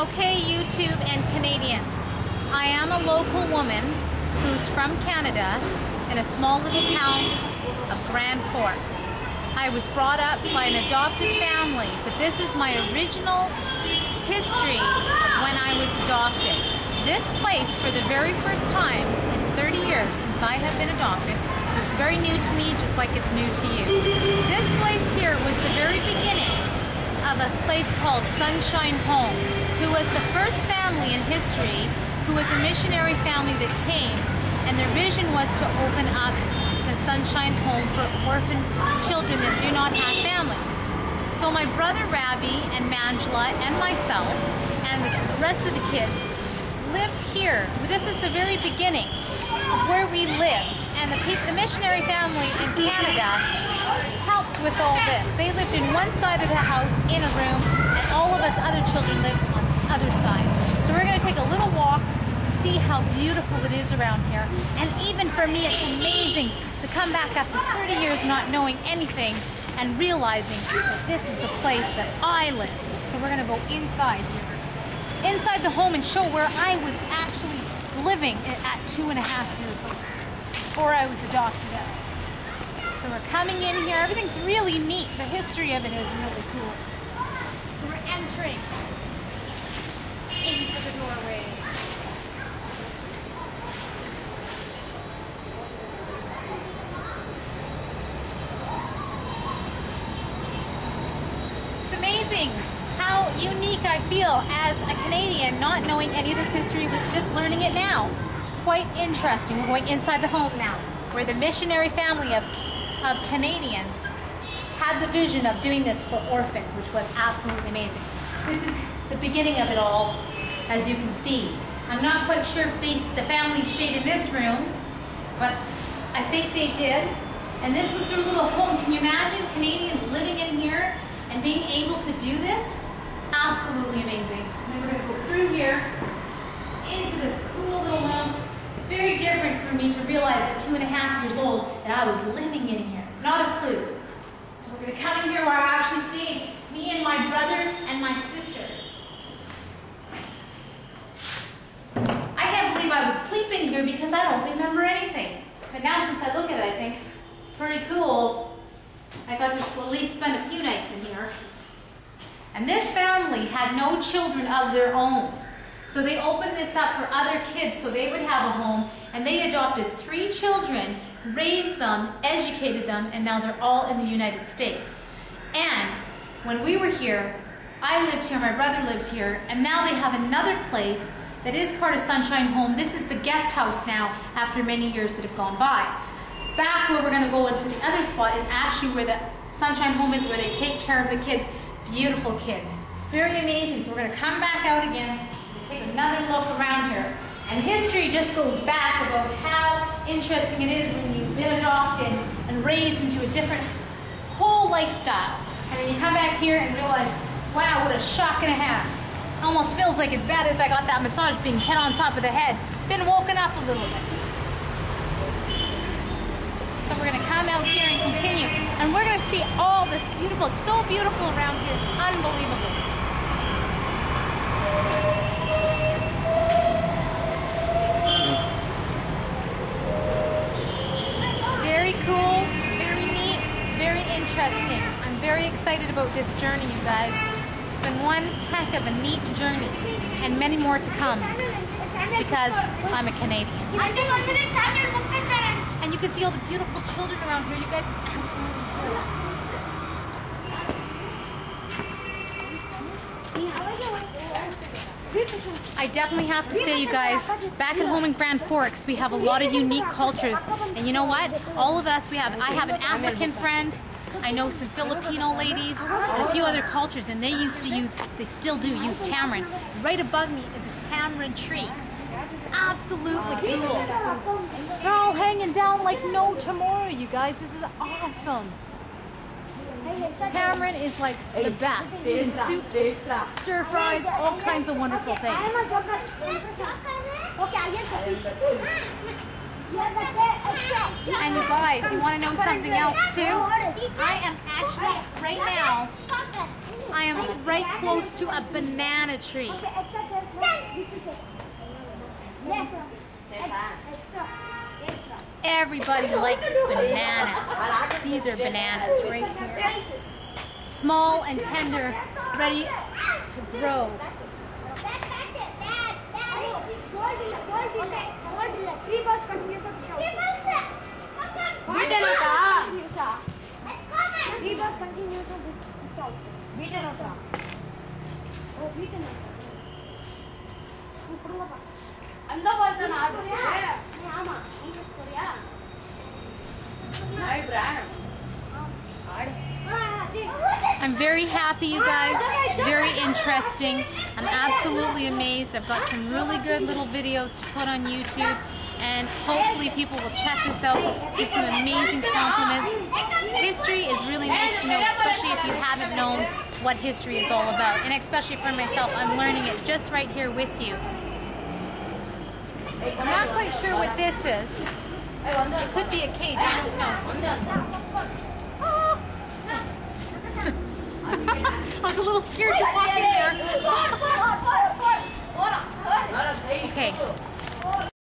Okay, YouTube and Canadians, I am a local woman who's from Canada in a small little town of Grand Forks. I was brought up by an adopted family, but this is my original history of when I was adopted. This place, for the very first time in 30 years since I have been adopted, so it's very new to me just like it's new to you. This place here was the very beginning of a place called Sunshine Home, who was the first family in history who was a missionary family that came, and their vision was to open up the Sunshine Home for orphan children that do not have families. So my brother Ravi and Manjula and myself and the rest of the kids lived here. This is the very beginning of where we lived, and the missionary family in Canada helped with all this. They lived in one side of the house in a room, and all of us other children lived on the other side. So we're going to take a little walk and see how beautiful it is around here. And even for me, it's amazing to come back after 30 years not knowing anything and realizing that this is the place that I lived. So we're going to go inside here, inside the home, and show where I was actually living at 2.5 years old, before I was adopted out. So we're coming in here. Everything's really neat. The history of it is really cool. So we're entering into the doorway. It's amazing how unique I feel as a Canadian, not knowing any of this history, with just learning it now. It's quite interesting. We're going inside the home now, where the missionary family of Canadians had the vision of doing this for orphans, which was absolutely amazing. This is the beginning of it all, as you can see. I'm not quite sure if the family stayed in this room, but I think they did. And this was their little home. Can you imagine Canadians living in here and being able to do this? Absolutely amazing. And then we're going to go through here into this cool little room. Very different for me to realize at 2.5 years old that I was living in here. Not a clue. So we're going to come in here where I actually stayed, me and my brother and my sister. I can't believe I would sleep in here because I don't remember anything. But now since I look at it, I think, pretty cool. I got to at least spend a few nights in here. And this family had no children of their own. So they opened this up for other kids so they would have a home, and they adopted 3 children, raised them, educated them, and now they're all in the United States. And when we were here, I lived here, my brother lived here, and now they have another place that is part of Sunshine Home. This is the guest house now after many years that have gone by. Back where we're going to go into the other spot is actually where the Sunshine Home is, where they take care of the kids. Beautiful kids. Very amazing. So we're going to come back out again. Take another look around here. And history just goes back about how interesting it is when you've been adopted and raised into a different whole lifestyle. And then you come back here and realize, wow, what a shock and a half. Almost feels like as bad as I got that massage being hit on top of the head. Been woken up a little bit. So we're going to come out here and continue. And we're going to see all this beautiful, it's so beautiful around here. Unbelievable. Very cool, very neat, very interesting. I'm very excited about this journey, you guys. It's been one heck of a neat journey, and many more to come, because I'm a Canadian. And you can see all the beautiful children around here. You guys, it's absolutely beautiful. I definitely have to say, you guys, back at home in Grand Forks, we have a lot of unique cultures. And you know what? All of us, I have an African friend, I know some Filipino ladies, and a few other cultures, and they still do use tamarind. Right above me is a tamarind tree. Absolutely cool. They're all hanging down like no tomorrow, you guys. This is awesome. Tamarind is like the best in soups, stir fries, all kinds of wonderful things. And you guys, you want to know something else too? I am actually, right now, I am right close to a banana tree. Everybody likes bananas. These are bananas right here. Small and tender, ready to grow. I'm very happy, you guys. Very interesting. I'm absolutely amazed. I've got some really good little videos to put on YouTube, and hopefully people will check this out, give some amazing compliments. History is really nice to know, especially if you haven't known what history is all about. And especially for myself, I'm learning it just right here with you. I'm not quite sure what this is. It could be a cage, I don't know. I was a little scared to walk in there. Okay.